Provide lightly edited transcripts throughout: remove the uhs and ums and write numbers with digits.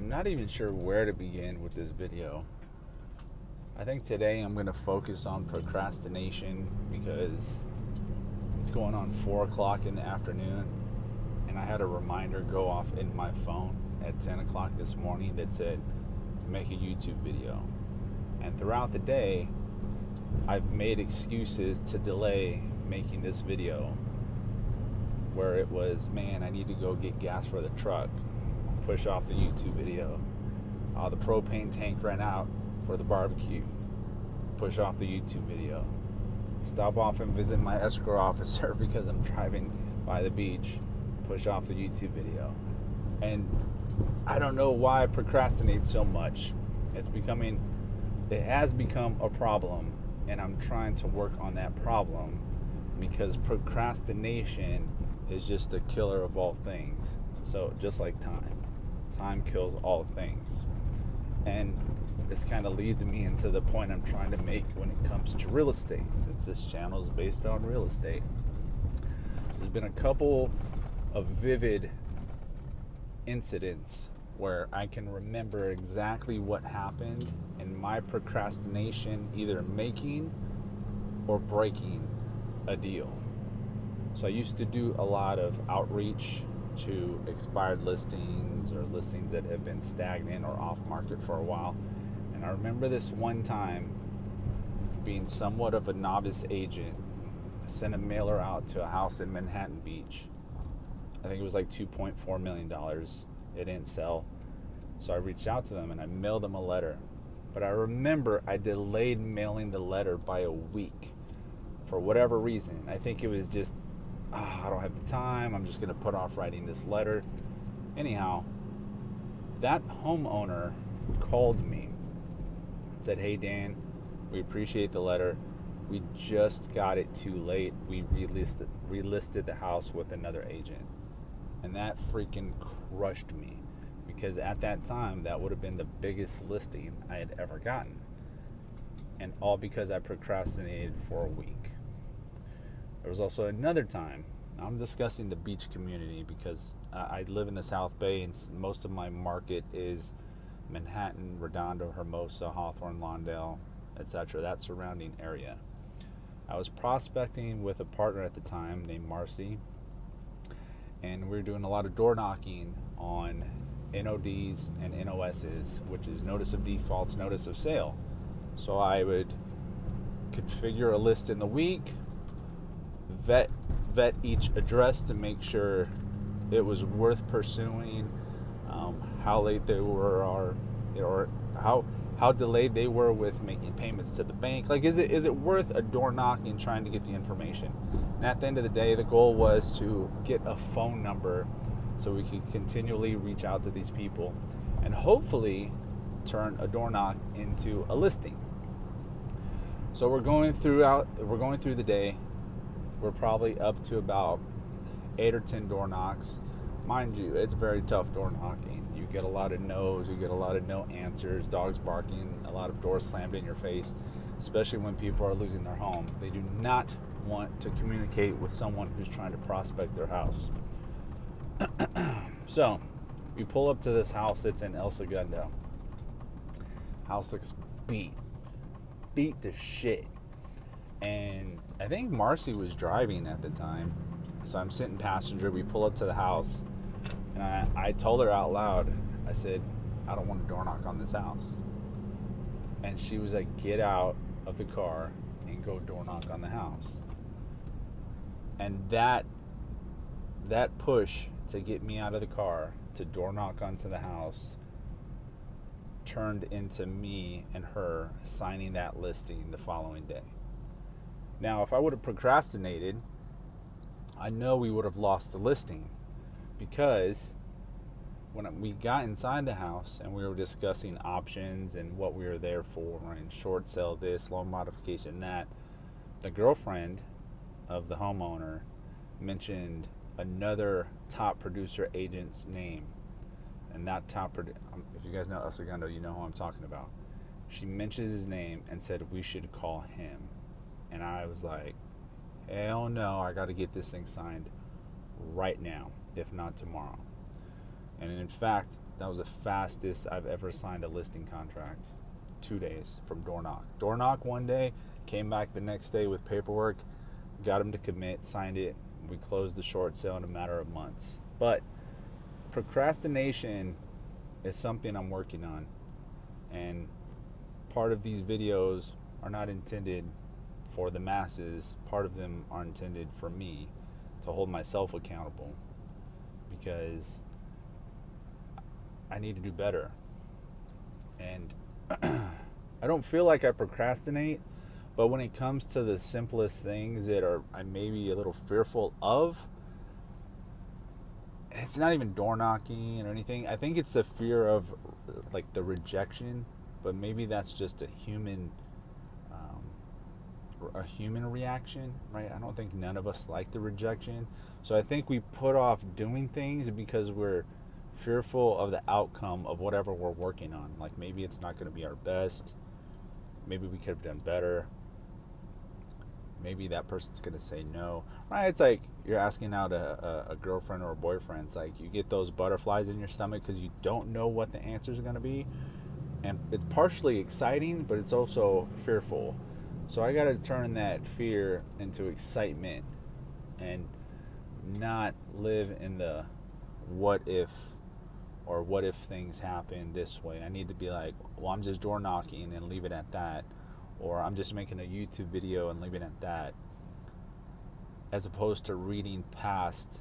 I'm not even sure where to begin with this video. I think today I'm going to focus on procrastination because it's going on 4 o'clock in the afternoon, and I had a reminder go off in my phone at 10 o'clock this morning that said, make a YouTube video. And throughout the day, I've made excuses to delay making this video, where it was, man, I need to go get gas for the truck, push off the YouTube video. The propane tank ran out for the barbecue, push off the YouTube video. Stop off and visit my escrow officer because I'm driving by the beach, push off the YouTube video. And I don't know why I procrastinate so much. It has become a problem, and I'm trying to work on that problem because procrastination is just the killer of all things. So just like time kills all things. And this kind of leads me into the point I'm trying to make when it comes to real estate, since this channel is based on real estate. There's been a couple of vivid incidents where I can remember exactly what happened in my procrastination, either making or breaking a deal. So I used to do a lot of outreach to expired listings or listings that have been stagnant or off market for a while. And I remember this one time being somewhat of a novice agent. I sent a mailer out to a house in Manhattan Beach. I think it was like $2.4 million. It didn't sell. So I reached out to them and I mailed them a letter. But I remember I delayed mailing the letter by a week for whatever reason. I think it was just, I don't have the time. I'm just going to put off writing this letter. Anyhow, that homeowner called me and said, hey, Dan, we appreciate the letter. We just got it too late. We relisted the house with another agent. And that freaking crushed me, because at that time, that would have been the biggest listing I had ever gotten. And all because I procrastinated for a week. There was also another time. I'm discussing the beach community because I live in the South Bay, and most of my market is Manhattan, Redondo, Hermosa, Hawthorne, Lawndale, etc., that surrounding area. I was prospecting with a partner at the time named Marcy, and we were doing a lot of door knocking on NODs and NOSs, which is notice of defaults, notice of sale. So I would configure a list in the week, vet each address to make sure it was worth pursuing, how late they were, or how delayed they were with making payments to the bank. Like, is it worth a door knocking trying to get the information? And at the end of the day, the goal was to get a phone number so we could continually reach out to these people and hopefully turn a door knock into a listing. So we're going through the day. We're probably up to about 8 or 10 door knocks. Mind you, it's very tough door knocking. You get a lot of no's, you get a lot of no answers, dogs barking, a lot of doors slammed in your face, especially when people are losing their home. They do not want to communicate with someone who's trying to prospect their house. So, we pull up to this house that's in El Segundo. House looks beat to shit. And I think Marcy was driving at the time. So I'm sitting passenger. We pull up to the house. And I told her out loud, I said, I don't want to door knock on this house. And she was like, get out of the car and go door knock on the house. And that push to get me out of the car to door knock onto the house turned into me and her signing that listing the following day. Now, if I would have procrastinated, I know we would have lost the listing, because when we got inside the house and we were discussing options and what we were there for, and short sale this, loan modification that, the girlfriend of the homeowner mentioned another top producer agent's name. And that if you guys know El Segundo, you know who I'm talking about. She mentions his name and said we should call him. And I was like, hell no, I got to get this thing signed right now, if not tomorrow. And in fact, That was the fastest I've ever signed a listing contract. 2 days from door knock. Door knock one day, came back the next day with paperwork, got him to commit, signed it. We closed the short sale in a matter of months. But procrastination is something I'm working on. And part of these videos are not intended for the masses. Part of them are intended for me to hold myself accountable, because I need to do better. And I don't feel like I procrastinate, but when it comes to the simplest things that I maybe a little fearful of, it's not even door knocking or anything. I think it's the fear of like the rejection, but maybe that's just a human reaction, right? I don't think none of us like the rejection. So I think we put off doing things because we're fearful of the outcome of whatever we're working on. Like maybe it's not going to be our best. Maybe we could have done better. Maybe that person's going to say no, right? It's like you're asking out a girlfriend or a boyfriend. It's like you get those butterflies in your stomach because you don't know what the answer is going to be. And it's partially exciting, but it's also fearful. So I got to turn that fear into excitement and not live in the what if, or what if things happen this way. I need to be like, well, I'm just door knocking and leave it at that. Or I'm just making a YouTube video and leave it at that. As opposed to reading past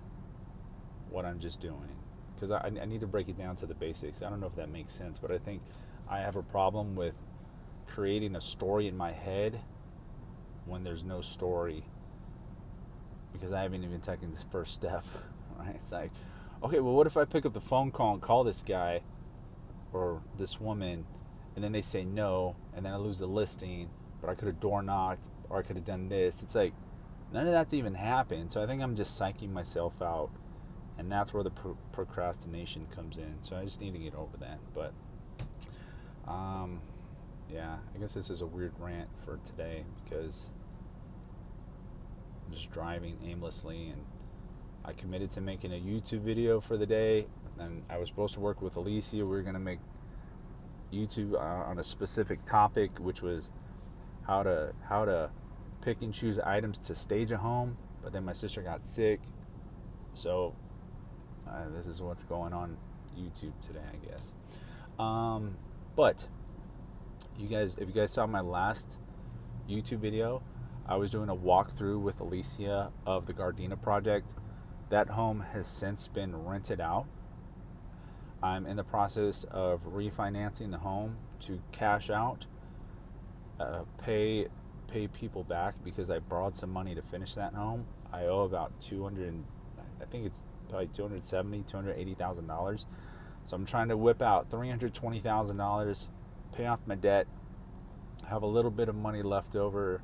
what I'm just doing. Because I need to break it down to the basics. I don't know if that makes sense, but I think I have a problem with creating a story in my head when there's no story, because I haven't even taken this first step, right? It's like, okay, well, what if I pick up the phone call and call this guy or this woman, and then they say no, and then I lose the listing, but I could have door knocked, or I could have done this. It's like, none of that's even happened. So I think I'm just psyching myself out, and that's where the procrastination comes in. So I just need to get over that. But yeah, I guess this is a weird rant for today, because I'm just driving aimlessly, and I committed to making a YouTube video for the day, and I was supposed to work with Alicia. We were going to make YouTube on a specific topic, which was how to pick and choose items to stage a home. But then my sister got sick, so this is what's going on YouTube today, I guess. But if you guys saw my last YouTube video, I was doing a walkthrough with Alicia of the Gardena project. That home has since been rented out. I'm in the process of refinancing the home to cash out, pay people back, because I borrowed some money to finish that home. I owe about I think it's probably $280,000. So I'm trying to whip out $320,000, pay off my debt, have a little bit of money left over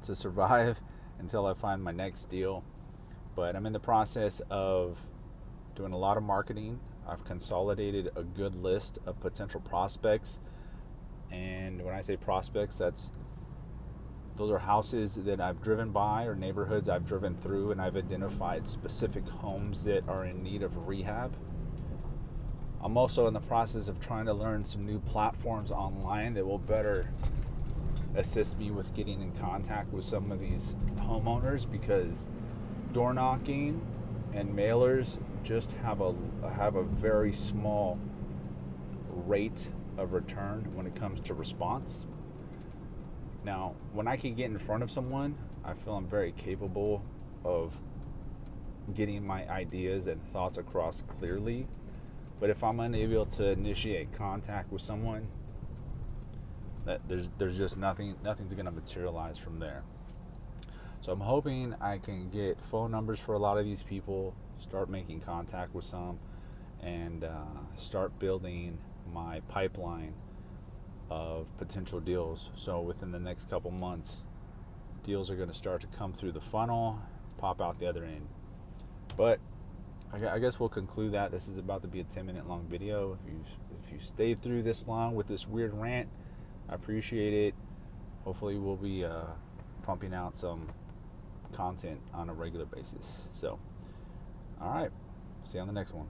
to survive until I find my next deal. But I'm in the process of doing a lot of marketing. I've consolidated a good list of potential prospects. And when I say prospects, those are houses that I've driven by or neighborhoods I've driven through, and I've identified specific homes that are in need of rehab. I'm also in the process of trying to learn some new platforms online that will better assist me with getting in contact with some of these homeowners, because door knocking and mailers just have a very small rate of return when it comes to response. Now, when I can get in front of someone, I feel I'm very capable of getting my ideas and thoughts across clearly. But if I'm unable to initiate contact with someone, there's just nothing's going to materialize from there. So I'm hoping I can get phone numbers for a lot of these people, start making contact with some, and start building my pipeline of potential deals. So within the next couple months, deals are going to start to come through the funnel, pop out the other end. But I guess we'll conclude that. This is about to be a 10-minute long video. If you stayed through this long with this weird rant, I appreciate it. Hopefully we'll be pumping out some content on a regular basis. So, all right. See you on the next one.